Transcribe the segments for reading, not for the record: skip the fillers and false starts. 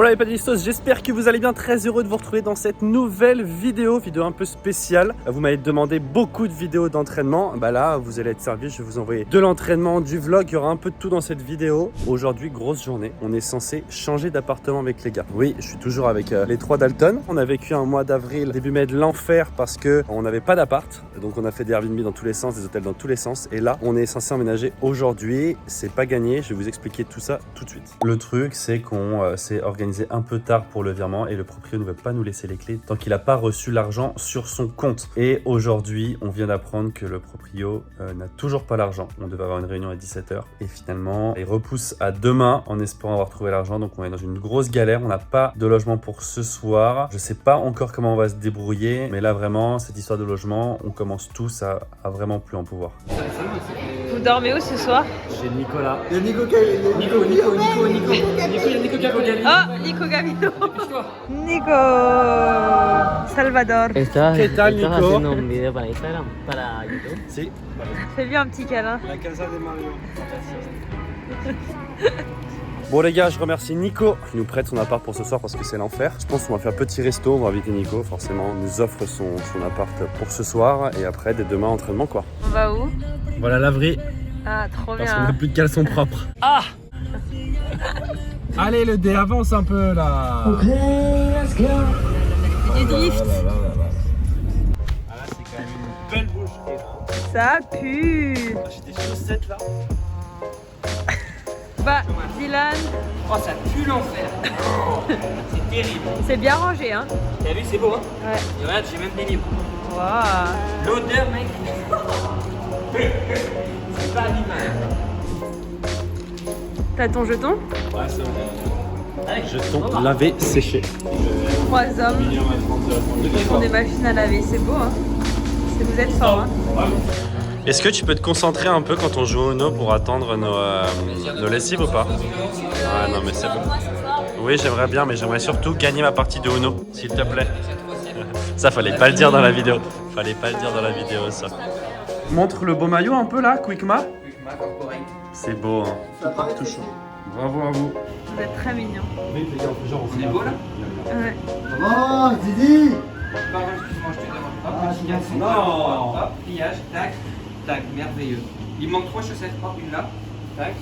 Hola les panélistos, j'espère que vous allez bien, très heureux de vous retrouver dans cette nouvelle vidéo un peu spéciale. Vous m'avez demandé beaucoup de vidéos d'entraînement, bah là vous allez être servi, je vais vous envoyer de l'entraînement, du vlog, il y aura un peu de tout dans cette vidéo. Aujourd'hui, grosse journée, on est censé changer d'appartement avec les gars. Oui, je suis toujours avec les trois Dalton. On a vécu un mois d'avril, début mai de l'enfer parce que on n'avait pas d'appart, donc on a fait des Airbnb dans tous les sens, des hôtels dans tous les sens, et là on est censé emménager aujourd'hui. C'est pas gagné, je vais vous expliquer tout ça tout de suite. Le truc c'est qu'on s'est organisé un peu tard pour le virement et le proprio ne veut pas nous laisser les clés tant qu'il n'a pas reçu l'argent sur son compte. Et aujourd'hui, on vient d'apprendre que le proprio n'a toujours pas l'argent. On devait avoir une réunion à 17 h et finalement, il repousse à demain en espérant avoir trouvé l'argent. Donc on est dans une grosse galère. On n'a pas de logement pour ce soir. Je sais pas encore comment on va se débrouiller, mais là vraiment, cette histoire de logement, on commence tous à vraiment plus en pouvoir. Vous dormez où ce soir? Chez Nicolas. Il y a Nico Gagali. Oh, Nico Gavino. Nico Salvador. ¿Qué tal, Nico? haciendo un video para Instagram, para YouTube. Si. Fais-lui un petit câlin. La casa de Mario. Bon les gars, je remercie Nico qui nous prête son appart pour ce soir parce que c'est l'enfer. Je pense qu'on va faire petit resto, on va inviter Nico, forcément, on nous offre son appart pour ce soir et après dès demain entraînement quoi. On va où? Voilà la laverie Ah, trop parce qu'on bien. n'a plus de caleçon propre. Ah allez le dé avance un peu là. Du drift. Ah là c'est quand même une belle boucherie là. Ça pue. J'ai des chaussettes là. Bah, Dylan, Oh, ça pue l'enfer. C'est terrible. c'est bien rangé, hein? T'as vu, c'est beau, hein? Ouais. Et regarde, j'ai même des livres. Waouh. L'odeur, mec. C'est pas animal. T'as ton jeton? Ouais, c'est vrai. Jeton lavé séché. 3 hommes qui font des machines à laver, c'est beau, hein? Vous êtes forts, hein? Est-ce que tu peux te concentrer un peu quand on joue au Uno pour attendre nos lessives ou pas? Ouais, non mais c'est bon. Oui, j'aimerais bien, mais j'aimerais surtout gagner ma partie de Uno, s'il te plaît. Ça, fallait pas le dire dans la vidéo. Fallait pas le dire dans la vidéo, ça. Montre le beau maillot un peu là, Quickma. C'est beau, hein. Ça paraît tout chaud. Bravo à vous. Vous êtes très mignons. Oui, les gars, on est beau là? Ouais. Oh, Didi. Pardon, excuse-moi, je te demande. Hop, Ah, petit garçon. non. Hop, pliage, tac, tac, merveilleux. Il manque 3 chaussettes, hop, une là, tac.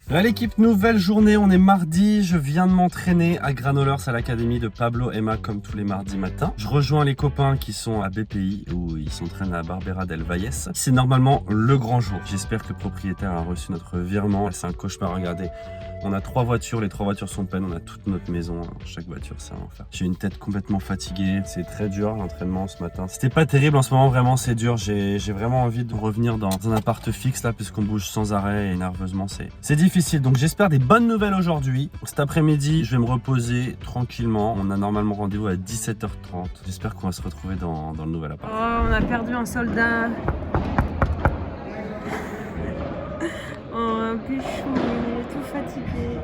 À l'équipe, nouvelle journée, on est mardi, je viens de m'entraîner à Granollers à l'académie de Pablo Emma comme tous les mardis matins. Je rejoins les copains qui sont à BPI où ils s'entraînent à Barbera del Valles. C'est normalement le grand jour. J'espère que le propriétaire a reçu notre virement. C'est un cauchemar, regardez. On a 3 voitures, les 3 voitures sont pleines, on a toute notre maison. Alors, chaque voiture, c'est un enfer. J'ai une tête complètement fatiguée, c'est très dur l'entraînement ce matin. C'était pas terrible en ce moment, vraiment c'est dur. J'ai vraiment envie de revenir dans un appart fixe là, puisqu'on bouge sans arrêt et nerveusement c'est difficile. Donc j'espère des bonnes nouvelles aujourd'hui. Cet après-midi, je vais me reposer tranquillement. On a normalement rendez-vous à 17 h 30. J'espère qu'on va se retrouver dans le nouvel appart. Oh, on a perdu un soldat. Oh, un pichou, il est tout fatigué.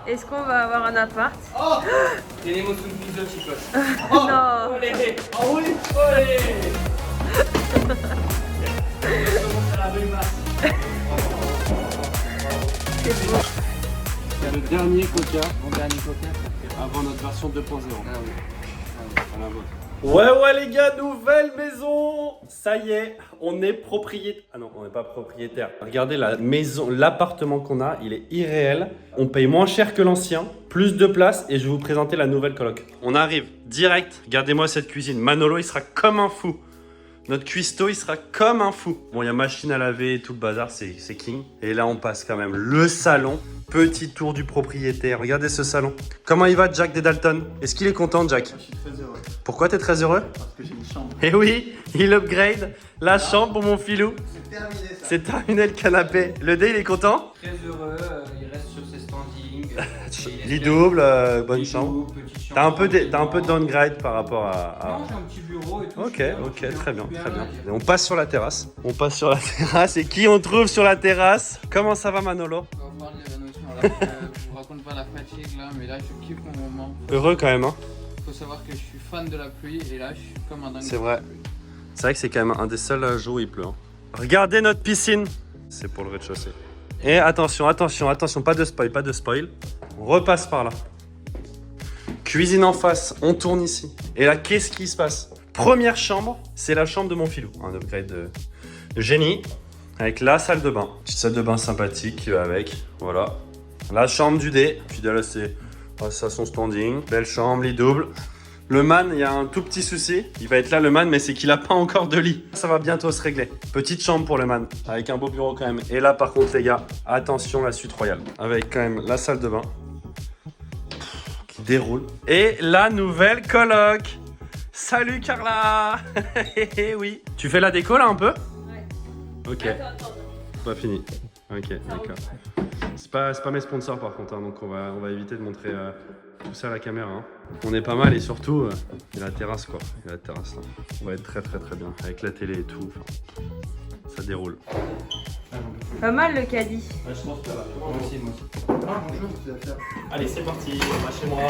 Est-ce qu'on va avoir un appart? Oh, tenemos un piso, chicos. Non. Olé, oh oui, olé. Commence à la belle masse. C'est beau. C'est le dernier Coca Mon dernier coquin. avant notre version 2.0. Ah oui. À la vôtre. Ouais les gars, nouvelle maison. Ça y est, on est propriétaire. Ah non, on n'est pas propriétaire. Regardez la maison, l'appartement qu'on a, il est irréel. On paye moins cher que l'ancien, plus de place et je vais vous présenter la nouvelle coloc. On arrive direct, regardez-moi cette cuisine. Manolo, il sera comme un fou. Notre cuistot, il sera comme un fou. Bon, il y a machine à laver et tout le bazar, c'est king. Et là, on passe quand même le salon. Petit tour du propriétaire. Regardez ce salon. Comment il va, Jack des Dalton? Est-ce qu'il est content, Jack? Je suis très heureux Pourquoi t'es très heureux? parce que j'ai une chambre. Eh oui, il upgrade la chambre pour mon filou. C'est terminé ça. C'est terminé le canapé. Le dé, il est content? Très heureux, il reste sur ses standings. Lit double, bonne chambre. T'as un peu de downgrade par rapport à... Non, j'ai un petit bureau et tout. Ok, super, ok, super, très bien, super, très bien. j'ai- Et on passe sur la terrasse. On passe sur la terrasse. Et qui on trouve sur la terrasse? Comment ça va, Manolo? On va voir l'évanouissement là. Je vous raconte pas la fatigue là, mais là je kiffe mon moment. Heureux quand même, hein? Faut savoir que je suis fan de la pluie et là je suis comme un dingue. C'est vrai. C'est vrai que c'est quand même un des seuls jours où il pleut. Hein. Regardez notre piscine. C'est pour le rez-de-chaussée. Et attention, attention, attention, pas de spoil, pas de spoil. On repasse par là. Cuisine en face, on tourne ici. Et là, qu'est-ce qui se passe? Première chambre, c'est la chambre de mon filou. Un upgrade de génie. Avec la salle de bain. Petite salle de bain sympathique qui va avec. Voilà. La chambre du dé. Fidèle à son standing. Belle chambre, lit double. Le man, il y a un tout petit souci. Il va être là le man, mais c'est qu'il n'a pas encore de lit. Ça va bientôt se régler. Petite chambre pour le man. Avec un beau bureau quand même. Et là par contre les gars, attention la suite royale. Avec quand même la salle de bain. Qui déroule. Et la nouvelle coloc. Salut Carla. Oui. Tu fais la déco là un peu? Ok, Attends. pas fini. Ok, d'accord. C'est pas mes sponsors par contre, hein, donc on va éviter de montrer tout ça à la caméra. Hein. On est pas mal et surtout, il y a la terrasse quoi. Il y a la terrasse là. On va être très bien avec la télé et tout. Enfin, ça déroule. Pas mal le caddie. Ouais, je pense que là. Moi aussi. Ah, bonjour, vous allez faire. Allez, c'est parti. On va chez moi.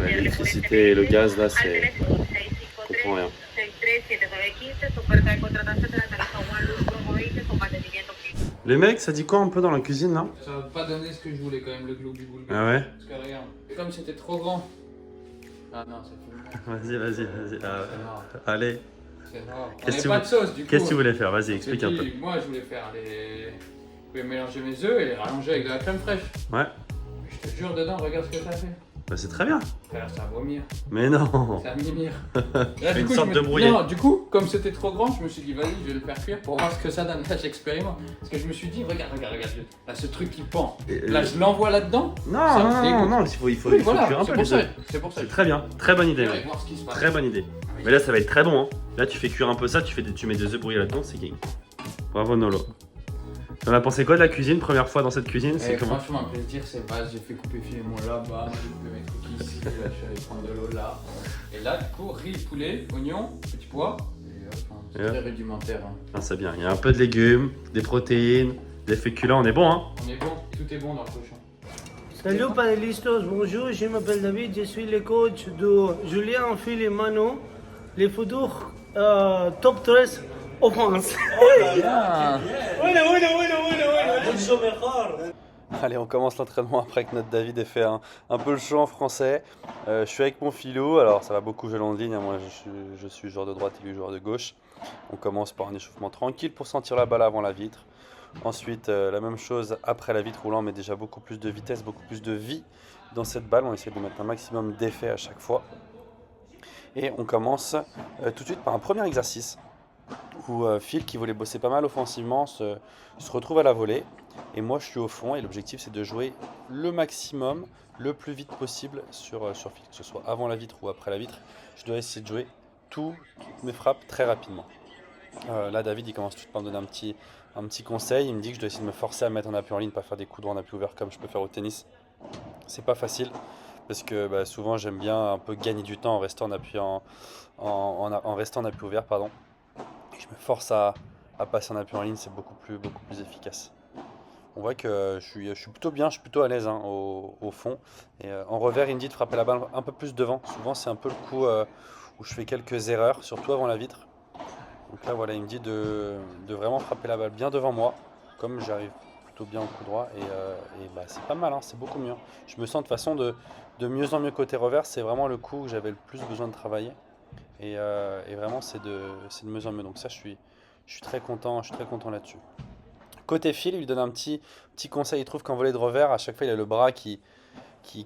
L'électricité et le gaz là, c'est. Je comprends rien. Les mecs, ça dit quoi un peu dans la cuisine là? Ça va pas donner ce que je voulais quand même, le gloobie-boulga. Ah ouais? Parce que regarde, comme c'était trop grand. Ah non, c'est fini. Vas-y. Allez. C'est rare. On Qu'est-ce n'a pas de sauce du coup. Qu'est-ce que tu voulais faire? Vas-y, explique un peu. Moi, je voulais faire les. Je voulais mélanger mes œufs et les rallonger avec de la crème fraîche. Ouais. Mais je te jure, dedans, regarde ce que ça fait. Bah c'est très bien. Frère, ça va vomir. Mais non. Ça va mimir. Fais une sorte de brouillé. Non, du coup, comme c'était trop grand, je me suis dit, vas-y, je vais le faire cuire pour voir ce que ça donne. Là, j'expérimente. Parce que je me suis dit, regarde. Là, ce truc qui pend. Là, je l'envoie là-dedans. Non, il faut voilà, cuire un peu les œufs. C'est pour ça. C'est très bien. Très bonne idée. Je vais Ouais. voir ce qui se passe. Très bonne idée. Mais là, ça va être très bon. Hein. Là, tu fais cuire un peu ça, tu mets des œufs brouillés là-dedans, c'est game. Bravo Nolo. T'en as pensé quoi de la cuisine? Première fois dans cette cuisine, c'est comment? Franchement, un plaisir, c'est base. J'ai fait couper finement là-bas, j'ai coupé mes trucs ici, là, je suis allé prendre de l'eau là. Et là, du coup, riz, poulet, oignon, petit pois. C'est très rudimentaire. Hein. Ah, c'est bien. Il y a un peu de légumes, des protéines, des féculents. On est bon, hein? On est bon, tout est bon dans le cochon. Salut panélistes, bonjour, je m'appelle David, je suis le coach de Julien Phil et Mano, les futurs top 13 en France. Allez, on commence l'entraînement après que notre David ait fait un peu le show en français. Je suis avec mon filou, alors ça va beaucoup jouer en ligne. Hein. Moi, je suis joueur de droite et lui joueur de gauche. On commence par un échauffement tranquille pour sentir la balle avant la vitre. Ensuite, la même chose après la vitre où là on met déjà beaucoup plus de vitesse, beaucoup plus de vie dans cette balle. On essaie de mettre un maximum d'effet à chaque fois. Et on commence tout de suite par un premier exercice où Phil, qui voulait bosser pas mal offensivement, se retrouve à la volée. Et moi, je suis au fond et l'objectif, c'est de jouer le maximum, le plus vite possible sur Phil. Que ce soit avant la vitre ou après la vitre, je dois essayer de jouer toutes mes frappes très rapidement. Là, David, il commence tout de suite par me donner un petit conseil. Il me dit que je dois essayer de me forcer à mettre en appui en ligne, pas faire des coups droits en appui ouvert comme je peux faire au tennis. C'est pas facile parce que souvent, j'aime bien un peu gagner du temps en restant en appui en restant en appui ouvert, pardon. Et je me force à passer en appui en ligne, c'est beaucoup plus efficace. On voit que je suis plutôt bien, je suis plutôt à l'aise hein, au fond. Et en revers, il me dit de frapper la balle un peu plus devant. Souvent, c'est un peu le coup où je fais quelques erreurs, surtout avant la vitre. Donc là, voilà, il me dit de vraiment frapper la balle bien devant moi, comme j'arrive plutôt bien au coup droit. Et c'est pas mal, hein, c'est beaucoup mieux. Je me sens de façon de mieux en mieux côté revers. C'est vraiment le coup que j'avais le plus besoin de travailler. Et vraiment, c'est de mieux en mieux. Donc ça, je suis très content là-dessus. Côté Phil, il lui donne un petit conseil. Il trouve qu'en volée de revers, à chaque fois, il a le bras qui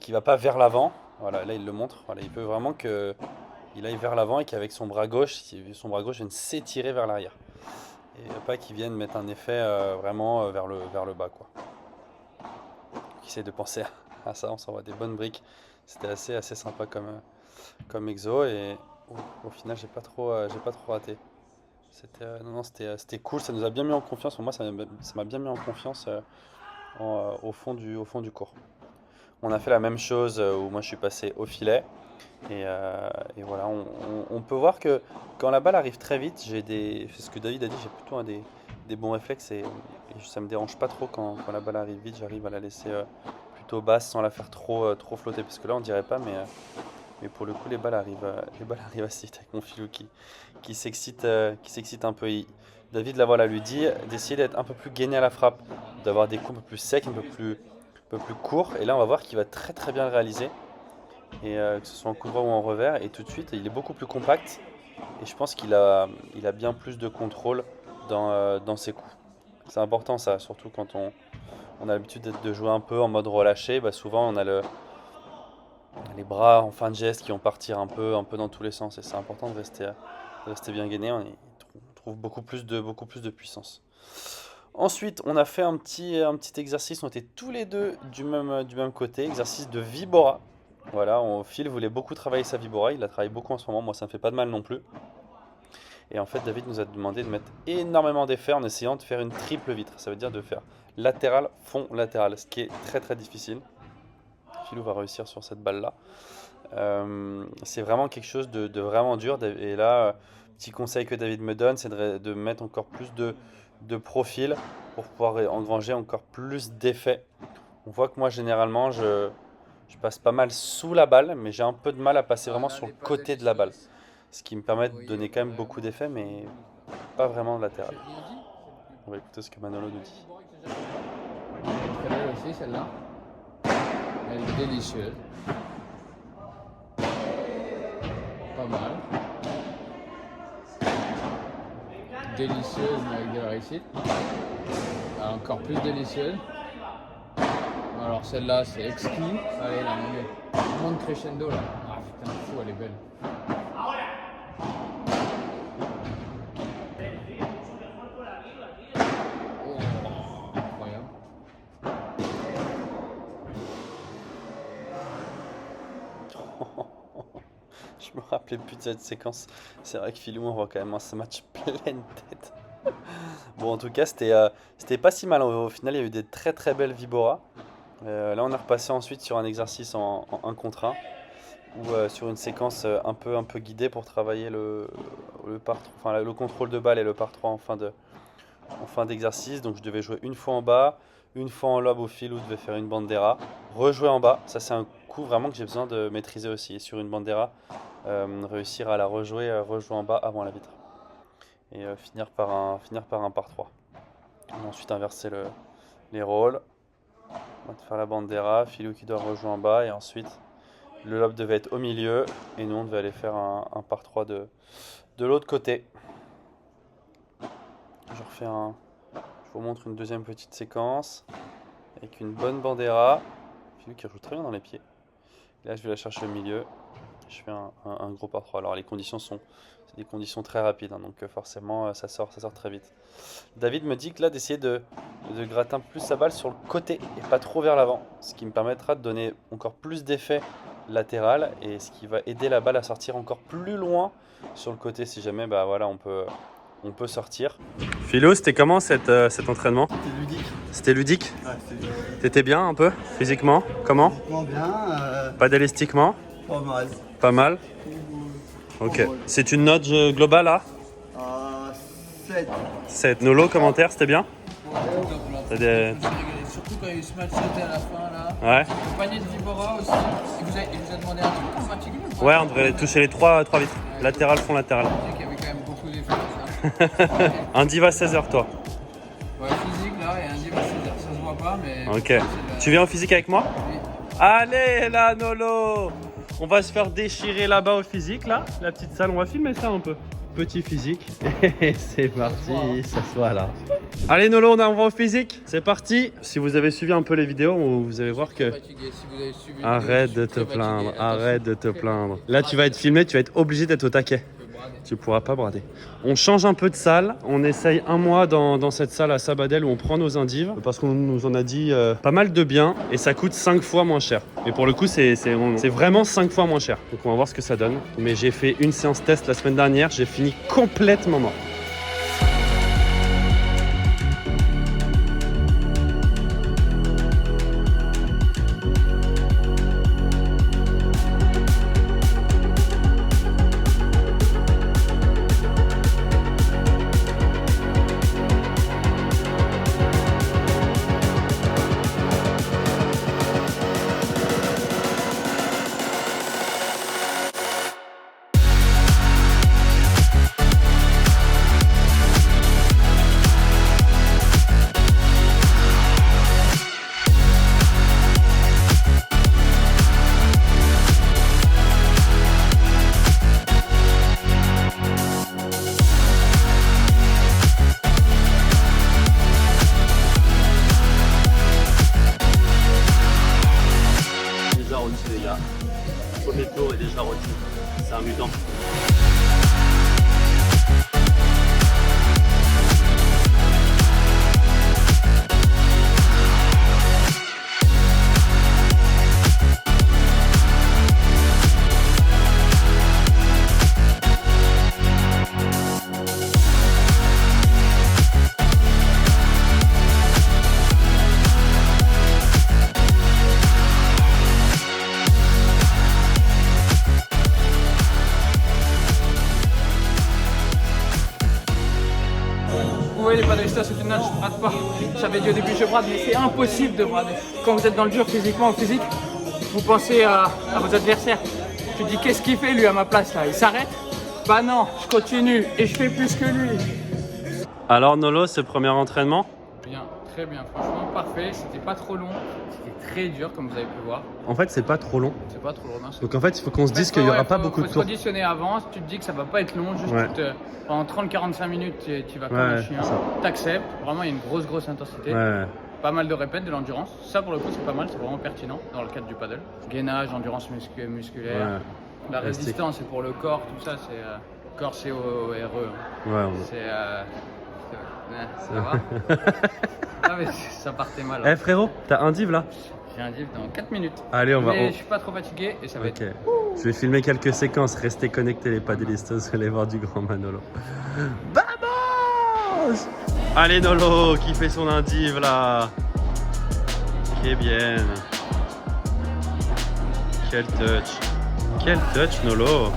va pas vers l'avant. Voilà, là, il le montre. Voilà, il veut vraiment qu'il aille vers l'avant et qu'avec son bras gauche vienne s'étirer vers l'arrière. Et pas qu'il vienne mettre un effet vraiment vers le bas, quoi. Il essaie de penser à ça. On s'envoie des bonnes briques. C'était assez sympa comme exo et au final, j'ai pas trop raté. C'était cool, ça nous a bien mis en confiance. Pour moi, ça m'a bien mis en confiance au fond du court. On a fait la même chose où moi je suis passé au filet. Et voilà, on peut voir que quand la balle arrive très vite, c'est ce que David a dit, j'ai plutôt des bons réflexes et ça me dérange pas trop quand la balle arrive vite. J'arrive à la laisser plutôt basse sans la faire trop flotter. Parce que là, on dirait pas, mais Mais pour le coup, les balles arrivent assez vite avec mon filou qui s'excite un peu. David, là, voilà, lui dit d'essayer d'être un peu plus gainé à la frappe, d'avoir des coups un peu plus secs, un peu plus courts. Et là, on va voir qu'il va très très bien le réaliser. Et que ce soit en coup droit ou en revers. Et tout de suite, il est beaucoup plus compact. Et je pense qu'il a bien plus de contrôle dans ses coups. C'est important ça, surtout quand on a l'habitude de jouer un peu en mode relâché. Bah, souvent, on a les bras en fin de geste qui vont partir un peu dans tous les sens. Et c'est important de rester bien gainé. On trouve beaucoup plus de puissance. Ensuite, on a fait un petit exercice. On était tous les deux du même côté. Exercice de Vibora. Voilà, Phil voulait beaucoup travailler sa Vibora. Il la travaille beaucoup en ce moment. Moi, ça ne me fait pas de mal non plus. Et en fait, David nous a demandé de mettre énormément d'effets en essayant de faire une triple vitre. Ça veut dire de faire latéral, fond, latéral. Ce qui est très très difficile. Philou va réussir sur cette balle-là. C'est vraiment quelque chose de vraiment dur. Et là, petit conseil que David me donne, c'est de mettre encore plus de profil pour pouvoir engranger encore plus d'effets. On voit que moi, généralement, je passe pas mal sous la balle, mais j'ai un peu de mal à passer vraiment sur le côté de la balle. Ce qui me permet de donner quand même beaucoup d'effets, mais pas vraiment de latéral. On va écouter ce que Manolo nous dit. Très belle aussi celle-là. Elle est délicieuse. Pas mal. Délicieuse mais avec de la réussite. Encore plus délicieuse. Alors celle-là c'est exquis. Allez là, on monte crescendo là. Ah putain fou, elle est belle. Je me rappelais plus de cette séquence. C'est vrai que Philou, on voit quand même ce match plein de tête. Bon, en tout cas, c'était pas si mal. Au final, il y a eu des très très belles Vibora. Là, on est repassé ensuite sur un exercice en 1 contre 1 ou sur une séquence un peu guidée pour travailler le contrôle de balle et le par 3 en fin d'exercice. Donc, je devais jouer une fois en bas, une fois en lob au fil où je devais faire une bandera, rejouer en bas. Ça, c'est un coup vraiment que j'ai besoin de maîtriser aussi. Et sur une bandera, réussir à la rejouer en bas avant la vitre. Et finir par un par 3. On va ensuite inverser les rôles. On va faire la bandera, Philou qui doit rejouer en bas. Et ensuite, le lob devait être au milieu. Et nous, on devait aller faire un par 3 de l'autre côté. Je vous montre une deuxième petite séquence. Avec une bonne bandera. Philou qui rejoue très bien dans les pieds. Et là, je vais la chercher au milieu. Je fais un gros par 3. Alors, les conditions c'est des conditions très rapides, hein, donc forcément, ça sort très vite. David me dit que là, d'essayer de gratter un peu plus sa balle sur le côté et pas trop vers l'avant. Ce qui me permettra de donner encore plus d'effet latéral et ce qui va aider la balle à sortir encore plus loin sur le côté si jamais voilà, on peut sortir. Philo, c'était comment cet entraînement? C'était ludique. C'était ludique? Ouais, c'était ludique. T'étais bien un peu physiquement? Comment? Physiquement bien. Padelistiquement? Pas mal. Pas mal? Ok. C'est une note globale là? 7. 7. Nolo, commentaire, c'était bien? Surtout quand il y a eu ce match sauté à la fin là. Ouais. Le panier de Vibora aussi. Il vous a demandé un truc en particulier ou pas? Ouais, on devrait toucher les 3 vitres. Latéral, fond, latéral. Il y avait quand même beaucoup d'effets. Un div à 16h toi. Ouais, physique là et un div à 16h. Ça se voit pas mais. Ok. Tu viens en physique avec moi? Oui. Allez là, Nolo! On va se faire déchirer là-bas au physique, là. La petite salle, on va filmer ça un peu. Petit physique. Et c'est parti, ça soit là. Allez Nolo, on va au physique. C'est parti. Si vous avez suivi un peu les vidéos, vous allez voir que... Arrête de te plaindre, arrête de te plaindre. Là, tu vas être filmé, tu vas être obligé d'être au taquet. Tu pourras pas brader. On change un peu de salle. On essaye un mois dans cette salle à Sabadell où on prend nos indives parce qu'on nous en a dit pas mal de bien et ça coûte 5 fois moins cher. Et pour le coup, c'est vraiment 5 fois moins cher. Donc on va voir ce que ça donne. Mais j'ai fait une séance test la semaine dernière. J'ai fini complètement mort. rôti les gars. Premier tour est déjà rôti. C'est un mutant. Vous voyez les paddleistas au final, je brade pas. J'avais dit au début je brade, mais c'est impossible de brader. Quand vous êtes dans le dur physiquement ou physique, vous pensez à vos adversaires. Tu te dis qu'est-ce qu'il fait lui à ma place là? Il s'arrête? Bah non, je continue et je fais plus que lui. Alors Nolo, ce premier entraînement? Bien, très bien, franchement parfait. C'était pas trop long, c'était très dur comme vous avez pu voir. En fait, c'est pas trop long. C'est pas trop long. Non, Donc en fait, il faut qu'on se dise qu'il y aura pas beaucoup de tours. tours. Faut se conditionner avant, tu te dis que ça va pas être long, juste pendant 30-45 minutes tu vas comme un chien. T'acceptes, vraiment il y a une grosse intensité. Ouais. Pas mal de répètes, de l'endurance. Ça pour le coup c'est pas mal, c'est vraiment pertinent dans le cadre du paddle. Gainage, endurance musculaire. Ouais. La résistance c'est pour le corps, tout ça c'est corps C-O-R-E. Ouais. Ça va. Ah mais ça partait mal. Eh frérot, t'as un div là? J'ai un div dans 4 minutes. Allez, on va. Mais je suis pas trop fatigué et ça va être. Je vais filmer quelques séquences. Restez connectés les paddleistas, vous allez voir du grand Manolo. Vamos! Allez Nolo, qui fait son indiv là. Qui bien. Quel touch. Quel touch Nolo.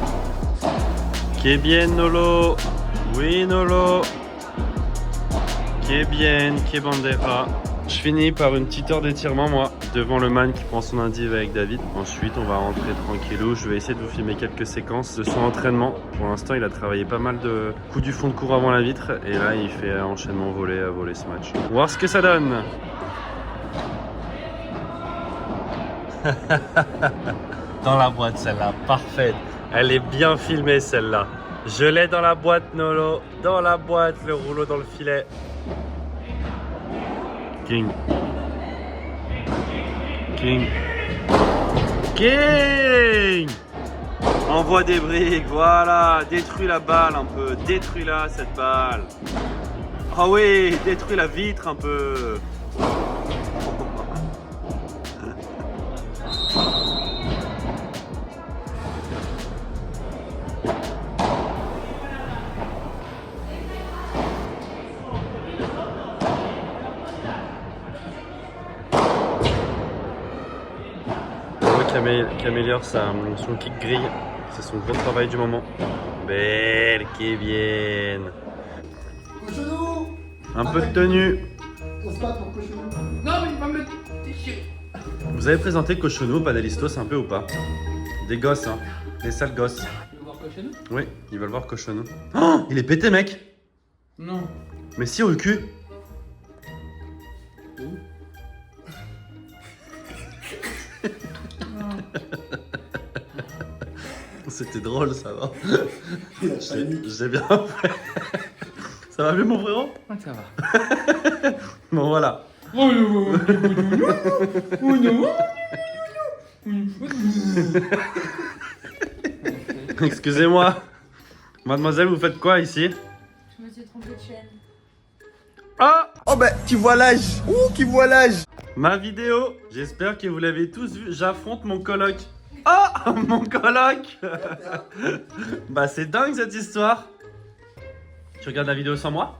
Qui bien Nolo. Oui Nolo. Qui bien, qui bandera. Je finis par une petite heure d'étirement moi, devant le man qui prend son indiv avec David. Ensuite on va rentrer tranquillou, je vais essayer de vous filmer quelques séquences de son entraînement. Pour l'instant il a travaillé pas mal de coups du fond de cours avant la vitre. Et là il fait un enchaînement volé à voler ce match. On va voir ce que ça donne. Dans la boîte celle-là, parfaite. Elle est bien filmée celle-là. Je l'ai dans la boîte Nolo, dans la boîte, le rouleau dans le filet. King. King. King. Envoie des briques, voilà. Détruis la balle un peu. Détruis-la, cette balle. Ah oui, détruis la vitre un peu. Qui améliore son kick grille, c'est son gros travail du moment. Belle, qui bien. Cochonou. Un peu de tenue. On se bat pour Cochonou. Non mais il va me déchirer. Vous avez présenté Cochonou, paddleistos un peu ou pas? Des gosses, hein. Des sales gosses. Tu veux voir Cochonou? Oui, ils veulent voir Cochonou. Oh, il est pété mec. Non. Mais si, au cul. C'était drôle ça, va. J'ai bien fait. Ça va mieux mon frérot? Ouais, ça va. Bon voilà. Excusez-moi. Mademoiselle, vous faites quoi ici? Je me suis trompée de chaîne. Ah! Oh bah, qui voit l'âge. Ouh, qui voit l'âge. Ma vidéo, j'espère que vous l'avez tous vu. J'affronte mon coloc. Oh, mon coloc. Bah c'est dingue cette histoire. Tu regardes la vidéo sans moi?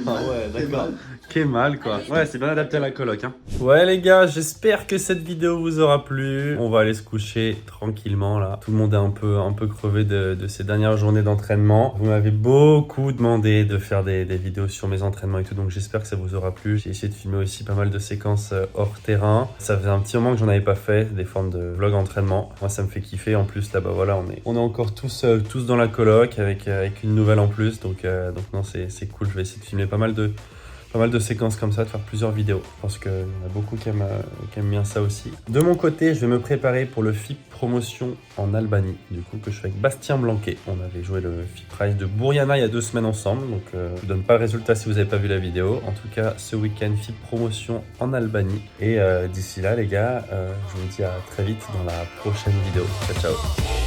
Ah ouais, d'accord. Quel mal quoi. Ouais, c'est bien adapté à la coloc hein. Ouais les gars, j'espère que cette vidéo vous aura plu. On va aller se coucher tranquillement là. Tout le monde est un peu crevé de ces dernières journées d'entraînement. Vous m'avez beaucoup demandé de faire des vidéos sur mes entraînements et tout, donc j'espère que ça vous aura plu. J'ai essayé de filmer aussi pas mal de séquences hors terrain. Ça faisait un petit moment que j'en avais pas fait, des formes de vlog entraînement. Moi ça me fait kiffer. En plus là bah voilà, on est encore tous seuls, tous dans la coloc avec une nouvelle en plus. Donc non c'est cool. Je vais essayer de filmer pas mal de pas mal de séquences comme ça, de faire plusieurs vidéos. Je pense qu'il y en a beaucoup qui aiment bien ça aussi. De mon côté, je vais me préparer pour le FIP Promotion en Albanie, du coup, que je fais avec Bastien Blanquet. On avait joué le FIP Prize de Bouriana il y a 2 semaines ensemble, donc je vous donne pas le résultat si vous n'avez pas vu la vidéo. En tout cas, ce week-end, FIP Promotion en Albanie. Et d'ici là, les gars, je vous dis à très vite dans la prochaine vidéo. Ciao, ciao.